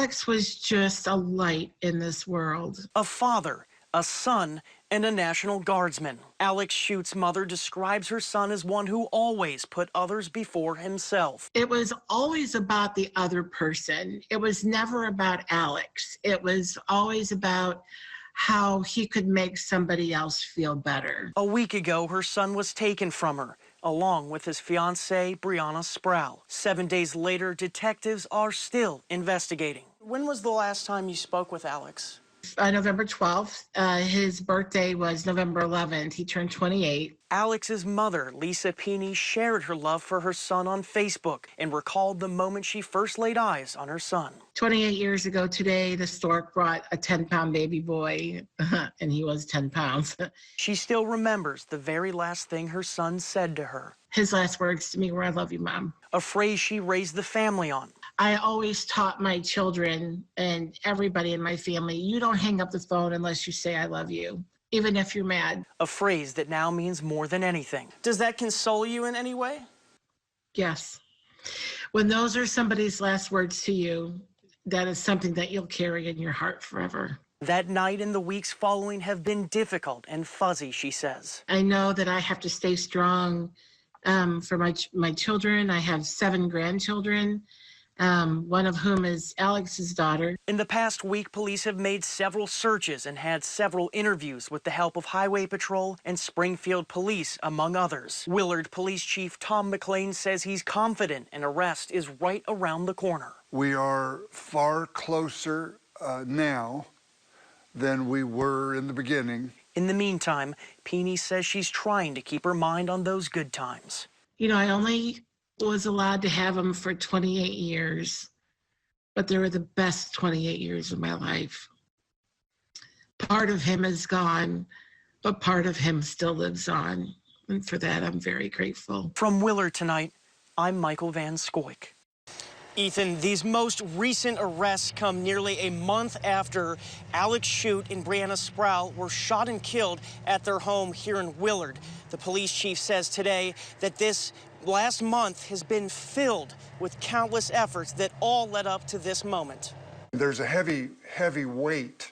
Alex was just a light in this world. A father, a son, and a National Guardsman. Alex Schutt's mother describes her son as one who always put others before himself. It was always about the other person. It was never about Alex. It was always about how he could make somebody else feel better. A week ago, her son was taken from her, along with his fiancée, Brianna Sproul. 7 days later, detectives are still investigating. When was the last time you spoke with Alex? November 12th. His birthday was November 11th. He turned 28. Alex's mother, Lisa Peeney, shared her love for her son on Facebook and recalled the moment she first laid eyes on her son. 28 years ago today, the stork brought a 10-pound baby boy, and he was 10 pounds. She still remembers the very last thing her son said to her. His last words to me were, "I love you, Mom." A phrase she raised the family on. I always taught my children and everybody in my family, you don't hang up the phone unless you say, "I love you," even if you're mad. A phrase that now means more than anything. Does that console you in any way? Yes. When those are somebody's last words to you, that is something that you'll carry in your heart forever. That night and the weeks following have been difficult and fuzzy, she says. I know that I have to stay strong for my children. I have 7 grandchildren. One of whom is Alex's daughter. In the past week, police have made several searches and had several interviews with the help of Highway Patrol and Springfield Police, among others. Willard Police Chief Tom McLean says he's confident an arrest is right around the corner. We are far closer now than we were in the beginning. In the meantime, Peeney says she's trying to keep her mind on those good times. You know, I only was allowed to have him for 28 years, but they were the best 28 years of my life. Part of him is gone, but part of him still lives on. And for that, I'm very grateful. From Willard tonight, I'm Michael Van Scoik. Ethan, these most recent arrests come nearly a month after Alex Schutt and Brianna Sproul were shot and killed at their home here in Willard. The police chief says today that this last month has been filled with countless efforts that all led up to this moment. There's a heavy weight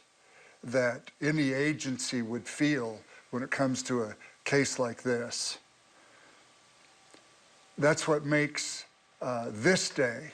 that any agency would feel when it comes to a case like this. That's what makes this day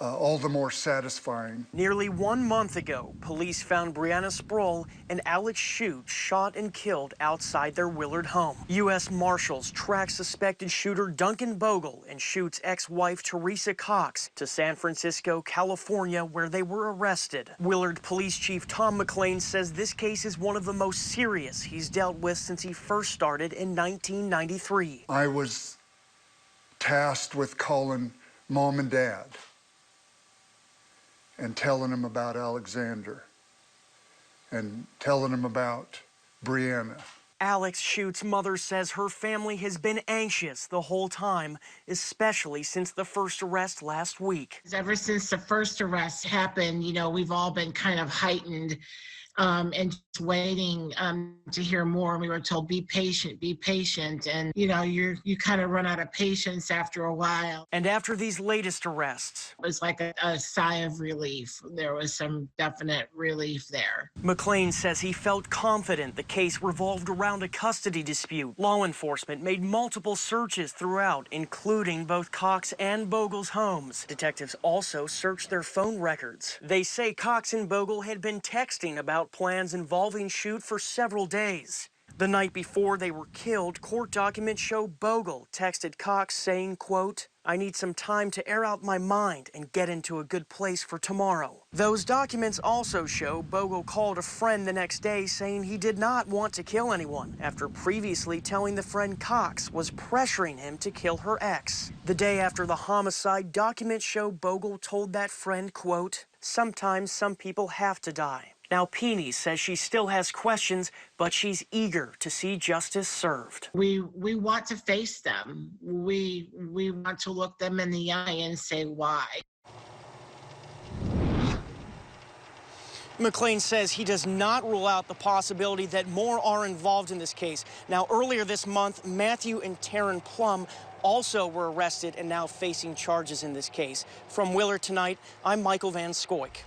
all the more satisfying. Nearly 1 month ago, police found Brianna Sproul and Alex Schutt shot and killed outside their Willard home. U.S. Marshals tracked suspected shooter Duncan Bogle and Schutt's ex-wife Teresa Cox to San Francisco, California, where they were arrested. Willard Police Chief Tom McLean says this case is one of the most serious he's dealt with since he first started in 1993. I was tasked with calling Mom and Dad and telling him about Alexander and telling him about Brianna. Alex Schutt's mother says her family has been anxious the whole time, especially since the first arrest last week. Ever since the first arrest happened, you know, we've all been kind of heightened and just waiting to hear more. And we were told, be patient, be patient. And, you know, you kind of run out of patience after a while. And after these latest arrests, it was like a sigh of relief. There was some definite relief there. McLean says he felt confident the case revolved around a custody dispute. Law enforcement made multiple searches throughout, including both Cox and Bogle's homes. Detectives also searched their phone records. They say Cox and Bogle had been texting about plans involving Schutt for several days. The night before they were killed, court documents show Bogle texted Cox saying, quote, "I need some time to air out my mind and get into a good place for tomorrow." Those documents also show Bogle called a friend the next day saying he did not want to kill anyone after previously telling the friend Cox was pressuring him to kill her ex. The day after the homicide, documents show Bogle told that friend, quote, "Sometimes some people have to die." Now, Peeney says she still has questions, but she's eager to see justice served. We want to face them. We want to look them in the eye and say why. McLean says he does not rule out the possibility that more are involved in this case. Now, earlier this month, Matthew and Taryn Plum also were arrested and now facing charges in this case. From Willard tonight, I'm Michael Van Scoik.